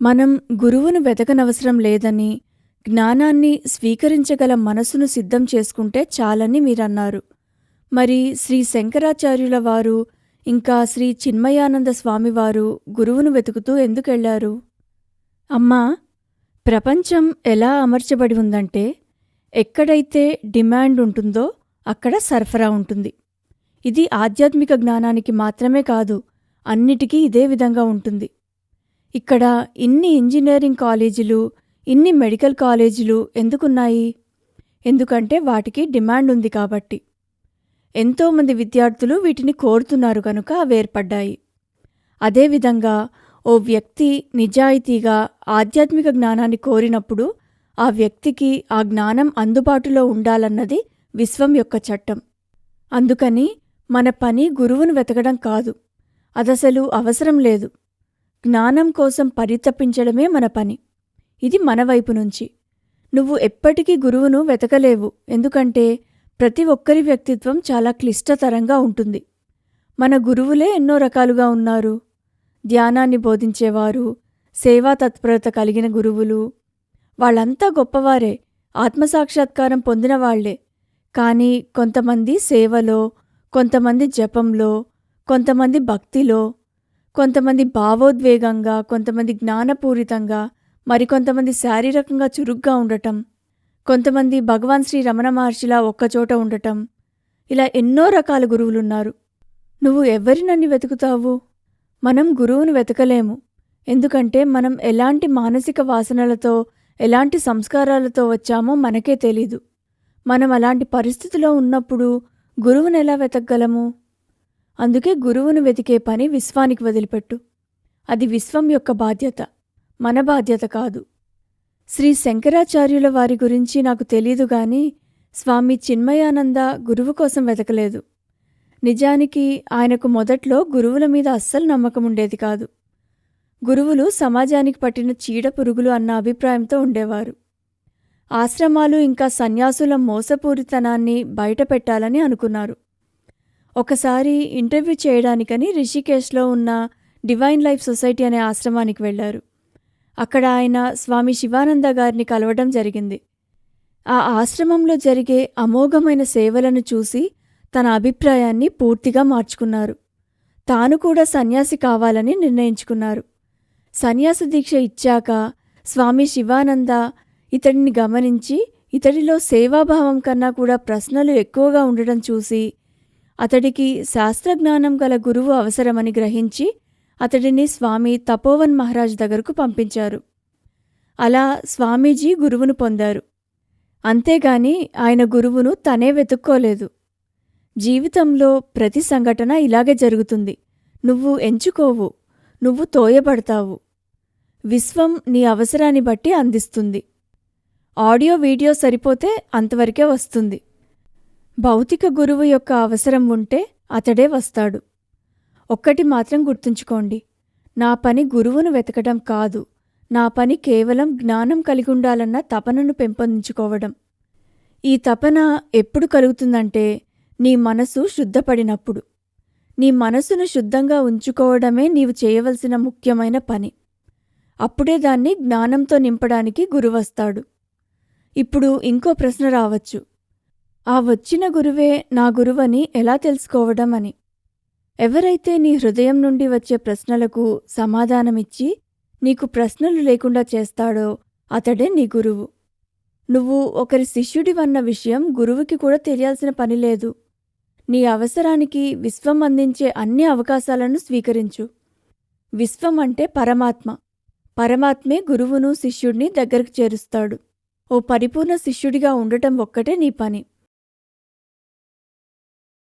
మనం గురువును వెతకనవసరం లేదని, జ్ఞానాన్ని స్వీకరించగల మనసును సిద్ధం చేసుకుంటే చాలని మీరన్నారు. మరి శ్రీ శంకరాచార్యుల వారు, ఇంకా శ్రీ చిన్మయానంద స్వామివారు గురువును వెతుకుతూ ఎందుకెళ్లారు? అమ్మా, ప్రపంచం ఎలా అమర్చబడి ఉందంటే, ఎక్కడైతే డిమాండ్ ఉంటుందో అక్కడ సరఫరా ఉంటుంది. ఇది ఆధ్యాత్మిక జ్ఞానానికి మాత్రమే కాదు, అన్నిటికీ ఇదే విధంగా ఉంటుంది. ఇక్కడ ఇన్ని ఇంజనీరింగ్ కాలేజీలు, ఇన్ని మెడికల్ కాలేజీలు ఎందుకున్నాయి? ఎందుకంటే వాటికి డిమాండ్ ఉంది కాబట్టి. ఎంతోమంది విద్యార్థులు వీటిని కోరుతున్నారు కనుక అవేర్పడ్డాయి. అదేవిధంగా ఓ వ్యక్తి నిజాయితీగా ఆధ్యాత్మిక జ్ఞానాన్ని కోరినప్పుడు ఆ వ్యక్తికి ఆ జ్ఞానం అందుబాటులో ఉండాలన్నది విశ్వం యొక్క చట్టం. అందుకని మన పని గురువును వెతకడం కాదు, అదసలు అవసరం లేదు. జ్ఞానం కోసం పరితపించడమే మన పని. ఇది మన వైపు నుంచి. నువ్వు ఎప్పటికీ గురువును వెతకలేవు, ఎందుకంటే ప్రతి ఒక్కరి వ్యక్తిత్వం చాలా క్లిష్టతరంగా ఉంటుంది. మన గురువులే ఎన్నో రకాలుగా ఉన్నారు. ధ్యానాన్ని బోధించేవారు, సేవా తత్పరత కలిగిన గురువులు, వాళ్ళంతా గొప్పవారే, ఆత్మసాక్షాత్కారం పొందినవాళ్లే. కానీ కొంతమంది సేవలో, కొంతమంది జపంలో, కొంతమంది భక్తిలో, కొంతమంది భావోద్వేగంగా, కొంతమంది జ్ఞానపూరితంగా, మరికొంతమంది శారీరకంగా చురుగ్గా ఉండటం, కొంతమంది భగవాన్ శ్రీ రమణ మహర్షిలా ఒక్కచోట ఉండటం, ఇలా ఎన్నో రకాల గురువులున్నారు. నువ్వు ఎవరినన్ని వెతుకుతావు? మనం గురువును వెతకలేము, ఎందుకంటే మనం ఎలాంటి మానసిక వాసనలతో, ఎలాంటి సంస్కారాలతో వచ్చామో మనకే తెలీదు. మనం అలాంటి పరిస్థితిలో ఉన్నప్పుడు గురువునెలా వెతకగలము? అందుకే గురువును వెతికే పని విశ్వానికి వదిలిపెట్టు. అది విశ్వం యొక్క బాధ్యత, మన బాధ్యత కాదు. శ్రీ శంకరాచార్యుల వారి గురించి నాకు తెలీదు గాని స్వామి చిన్మయానంద గురువు కోసం వెతకలేదు. నిజానికి ఆయనకు మొదట్లో గురువుల మీద అస్సలు నమ్మకం ఉండేది కాదు. గురువులు సమాజానికి పట్టిన చీడ పురుగులు అన్న అభిప్రాయంతో ఉండేవారు. ఆశ్రమాలు ఇంకా సన్యాసుల మోసపూరితనాన్ని బయటపెట్టాలని అనుకున్నారు. ఒకసారి ఇంటర్వ్యూ చేయడానికని రిషికేశ్లో ఉన్న డివైన్ లైఫ్ సొసైటీ అనే ఆశ్రమానికి వెళ్లారు. అక్కడ ఆయన స్వామి శివానంద గారిని కలవడం జరిగింది. ఆ ఆశ్రమంలో జరిగే అమోఘమైన సేవలను చూసి తన అభిప్రాయాన్ని పూర్తిగా మార్చుకున్నారు. తాను కూడా సన్యాసి కావాలని నిర్ణయించుకున్నారు. సన్యాస దీక్ష ఇచ్చాక స్వామి శివానంద ఇతడిని గమనించి, ఇతడిలో సేవాభావం కన్నా కూడా ప్రశ్నలు ఎక్కువగా ఉండడం చూసి అతడికి శాస్త్రజ్ఞానం గల గురువు అవసరమని గ్రహించి అతడిని స్వామి తపోవన్ మహారాజ్ దగ్గరకు పంపించారు. అలా స్వామీజీ గురువును పొందారు. అంతేగాని ఆయన గురువును తనే వెతుక్కోలేదు. జీవితంలో ప్రతి సంఘటన ఇలాగే జరుగుతుంది. నువ్వు ఎంచుకోవు, నువ్వు తోయబడతావు. విశ్వం నీ అవసరాన్ని బట్టి అందిస్తుంది. ఆడియో వీడియో సరిపోతే అంతవరకే వస్తుంది. భౌతిక గురువు యొక్క అవసరం ఉంటే అతడే వస్తాడు. ఒక్కటి మాత్రం గుర్తుంచుకోండి, నా పని గురువును వెతకడం కాదు, నా పని కేవలం జ్ఞానం కలిగుండాలన్న తపనను పెంపొందించుకోవడం. ఈ తపన ఎప్పుడు కలుగుతుందంటే నీ మనసు శుద్ధపడినప్పుడు. నీ మనసును శుద్ధంగా ఉంచుకోవడమే నీవు చేయవలసిన ముఖ్యమైన పని. అప్పుడే దాన్ని జ్ఞానంతో నింపడానికి గురువస్తాడు. ఇప్పుడు ఇంకో ప్రశ్న రావచ్చు, ఆ వచ్చిన గురువే నా గురువని ఎలా తెలుసుకోవడం అని. ఎవరైతే నీ హృదయం నుండి వచ్చే ప్రశ్నలకు సమాధానమిచ్చి నీకు ప్రశ్నలు లేకుండా చేస్తాడో అతడే నీ గురువు. నువ్వు ఒకరి శిష్యుడివన్న విషయం గురువుకి కూడా తెలియాల్సిన పని లేదు. నీ అవసరానికి విశ్వం అందించే అన్ని అవకాశాలను స్వీకరించు. విశ్వం అంటే పరమాత్మ. పరమాత్మే గురువును శిష్యుడిని దగ్గరకు చేరుస్తాడు. ఓ పరిపూర్ణ శిష్యుడిగా ఉండటం ఒక్కటే నీ పని.